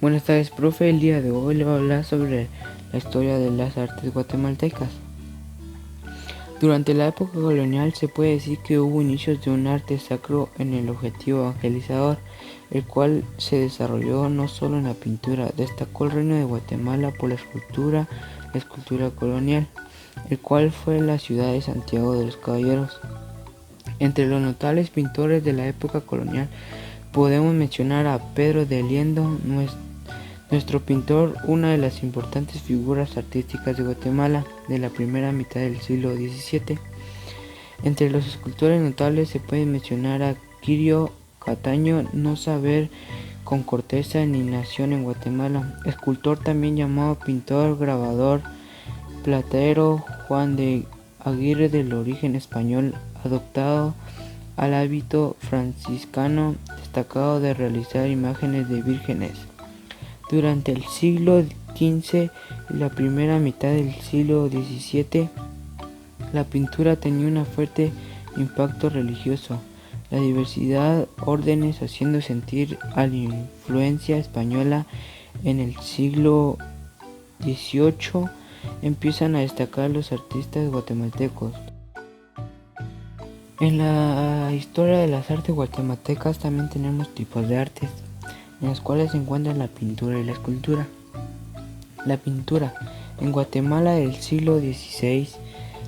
Buenas tardes, profe. El día de hoy le voy a hablar sobre la historia de las artes guatemaltecas. Durante la época colonial se puede decir que hubo inicios de un arte sacro en el objetivo evangelizador, el cual se desarrolló no solo en la pintura. Destacó el reino de Guatemala por la escultura colonial, el cual fue la ciudad de Santiago de los Caballeros. Entre los notables pintores de la época colonial podemos mencionar a Pedro de Liendo, nuestro pintor, una de las importantes figuras artísticas de Guatemala de la primera mitad del siglo XVII. Entre los escultores notables se puede mencionar a Quirio Cataño, no saber con corteza ni nación en Guatemala, escultor también llamado pintor, grabador, platero, Juan de Aguirre, del origen español, adoptado al hábito franciscano, destacado de realizar imágenes de vírgenes. Durante el siglo XV y la primera mitad del siglo XVII, la pintura tenía un fuerte impacto religioso. La diversidad órdenes haciendo sentir a la influencia española. En el siglo XVIII empiezan a destacar los artistas guatemaltecos. En la historia de las artes guatemaltecas también tenemos tipos de artes, en las cuales se encuentran la pintura y la escultura. La pintura. En Guatemala del siglo XVI,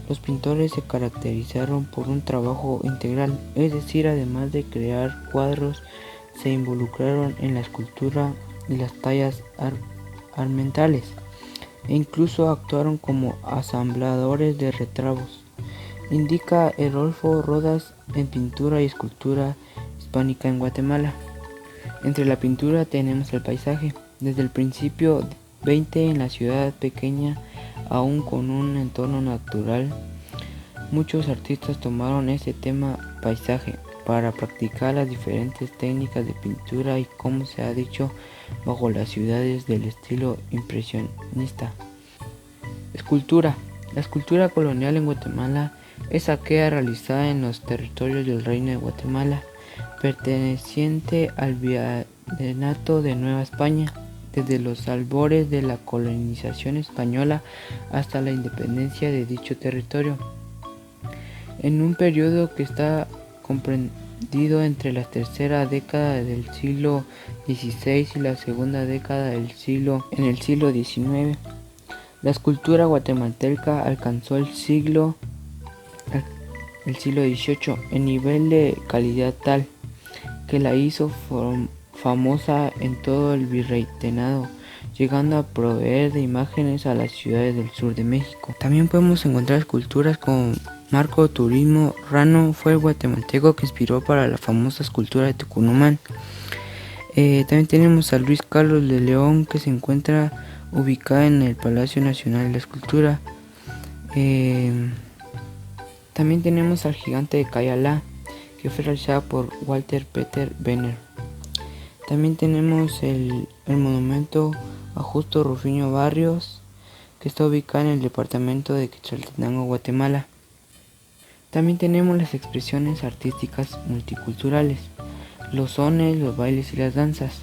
los pintores se caracterizaron por un trabajo integral, es decir, además de crear cuadros, se involucraron en la escultura y las tallas ornamentales, e incluso actuaron como asambladores de retratos. Indica Rodolfo Rodas en Pintura y Escultura Hispánica en Guatemala. Entre la pintura tenemos el paisaje. Desde el principio XX en la ciudad pequeña, aún con un entorno natural, muchos artistas tomaron ese tema paisaje para practicar las diferentes técnicas de pintura y, como se ha dicho, bajo las ciudades del estilo impresionista. Escultura. La escultura colonial en Guatemala es aquella realizada en los territorios del Reino de Guatemala, perteneciente al Virreinato de Nueva España, desde los albores de la colonización española hasta la independencia de dicho territorio, en un periodo que está comprendido entre la tercera década del siglo XVI y la segunda década del siglo XIX. La escultura guatemalteca alcanzó el siglo XVIII en nivel de calidad tal que la hizo famosa en todo el virreinato, llegando a proveer de imágenes a las ciudades del sur de México. También podemos encontrar esculturas como Marco Turismo Rano, fue el guatemalteco que inspiró para la famosa escultura de Tucumán. También tenemos a Luis Carlos de León, que se encuentra ubicada en el Palacio Nacional de la Escultura. También tenemos al Gigante de Cayalá, que fue realizada por Walter Peter Benner. También tenemos el monumento a Justo Rufino Barrios, que está ubicado en el departamento de Quetzaltenango, Guatemala. También tenemos las expresiones artísticas multiculturales, los sones, los bailes y las danzas.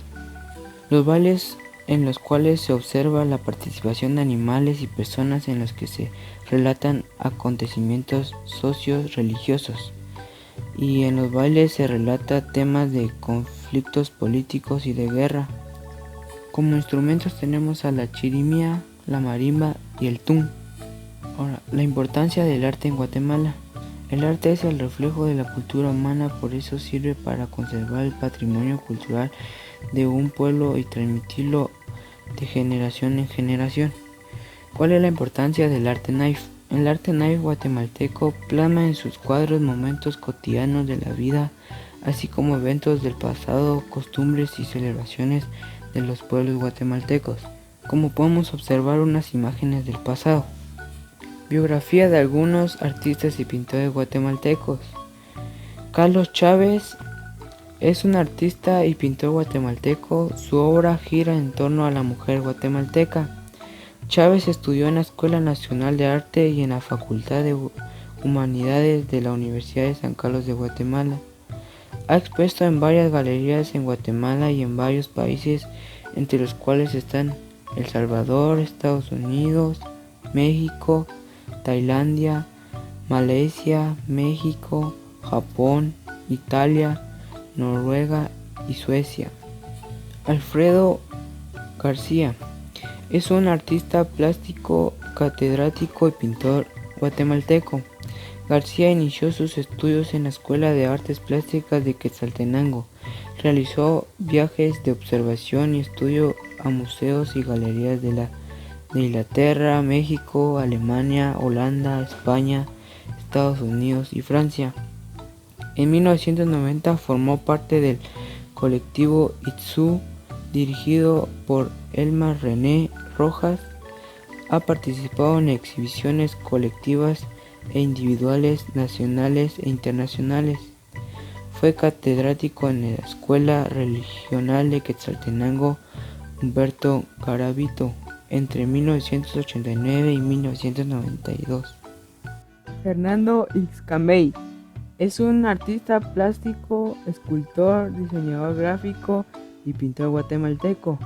Los bailes en los cuales se observa la participación de animales y personas, en los que se relatan acontecimientos socio-religiosos, y en los bailes se relata temas de conflictos políticos y de guerra. Como instrumentos tenemos a la chirimía, la marimba y el tung. Ahora, la importancia del arte en Guatemala. El arte es el reflejo de la cultura humana, por eso sirve para conservar el patrimonio cultural de un pueblo y transmitirlo de generación en generación. ¿Cuál es la importancia del arte naif? El arte naif guatemalteco plasma en sus cuadros momentos cotidianos de la vida, así como eventos del pasado, costumbres y celebraciones de los pueblos guatemaltecos. Como podemos observar unas imágenes del pasado. Biografía de algunos artistas y pintores guatemaltecos. Carlos Chávez es un artista y pintor guatemalteco. Su obra gira en torno a la mujer guatemalteca. Chávez estudió en la Escuela Nacional de Arte y en la Facultad de Humanidades de la Universidad de San Carlos de Guatemala. Ha expuesto en varias galerías en Guatemala y en varios países entre los cuales están El Salvador, Estados Unidos, México, Tailandia, Malasia, México, Japón, Italia, Noruega y Suecia. Alfredo García es un artista plástico, catedrático y pintor guatemalteco. García inició sus estudios en la Escuela de Artes Plásticas de Quetzaltenango. Realizó viajes de observación y estudio a museos y galerías de Inglaterra, México, Alemania, Holanda, España, Estados Unidos y Francia. En 1990 formó parte del colectivo Itsu, dirigido por Elmar René Rojas. Ha participado en exhibiciones colectivas e individuales nacionales e internacionales. Fue catedrático en la Escuela Regional de Quetzaltenango Humberto Garavito entre 1989 y 1992. Fernando Ixcamey es un artista plástico, escultor, diseñador gráfico y pintor guatemalteco.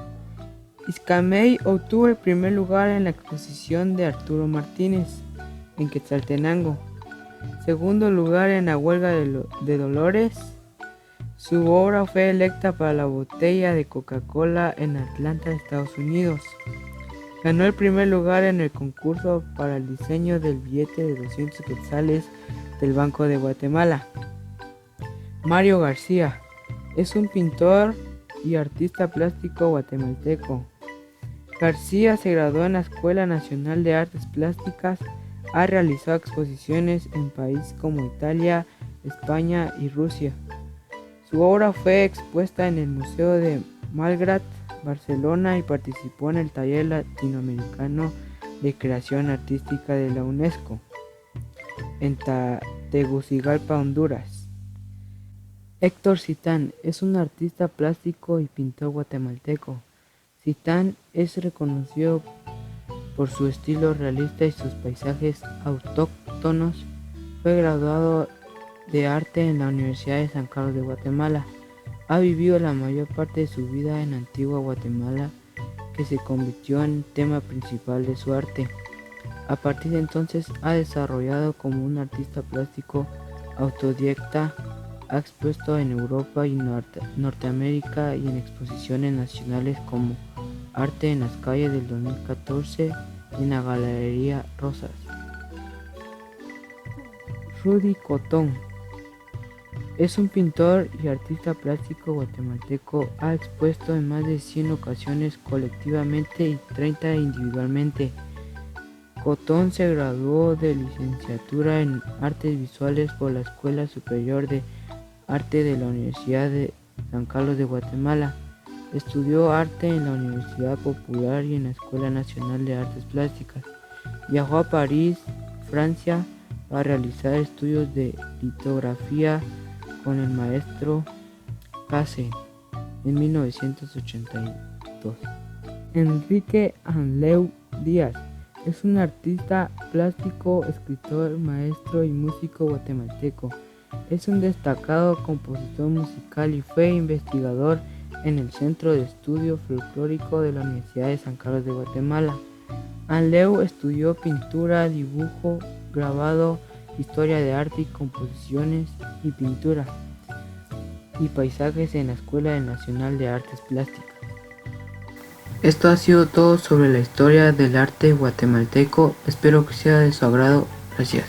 Ixcamey obtuvo el primer lugar en la exposición de Arturo Martínez en Quetzaltenango, segundo lugar en la huelga de Dolores. Su obra fue electa para la botella de Coca-Cola en Atlanta, Estados Unidos. Ganó el primer lugar en el concurso para el diseño del billete de 200 quetzales del Banco de Guatemala. Mario García es un pintor y artista plástico guatemalteco. García se graduó en la Escuela Nacional de Artes Plásticas. Ha realizado exposiciones en países como Italia, España y Rusia. Su obra fue expuesta en el Museo de Malgrat, Barcelona, y participó en el Taller Latinoamericano de Creación Artística de la UNESCO en Tegucigalpa, Honduras. Héctor Citán es un artista plástico y pintor guatemalteco. Citán es reconocido por su estilo realista y sus paisajes autóctonos. Fue graduado de arte en la Universidad de San Carlos de Guatemala. Ha vivido la mayor parte de su vida en Antigua Guatemala, que se convirtió en tema principal de su arte. A partir de entonces ha desarrollado como un artista plástico autodidacta. Ha expuesto en Europa y Norteamérica y en exposiciones nacionales como Arte en las Calles del 2014 y en la Galería Rosas. Rudy Cotón es un pintor y artista plástico guatemalteco. Ha expuesto en más de 100 ocasiones colectivamente y 30 individualmente. Cotón se graduó de licenciatura en Artes Visuales por la Escuela Superior de Arte de la Universidad de San Carlos de Guatemala. Estudió arte en la Universidad Popular y en la Escuela Nacional de Artes Plásticas. Viajó a París, Francia, para realizar estudios de litografía con el maestro Casse en 1982. Enrique Anleu Díaz es un artista plástico, escritor, maestro y músico guatemalteco. Es un destacado compositor musical y fue investigador en el Centro de Estudio Folclórico de la Universidad de San Carlos de Guatemala. Anleu estudió pintura, dibujo, grabado, historia de arte y composiciones y pintura y paisajes en la Escuela Nacional de Artes Plásticas. Esto ha sido todo sobre la historia del arte guatemalteco. Espero que sea de su agrado. Gracias.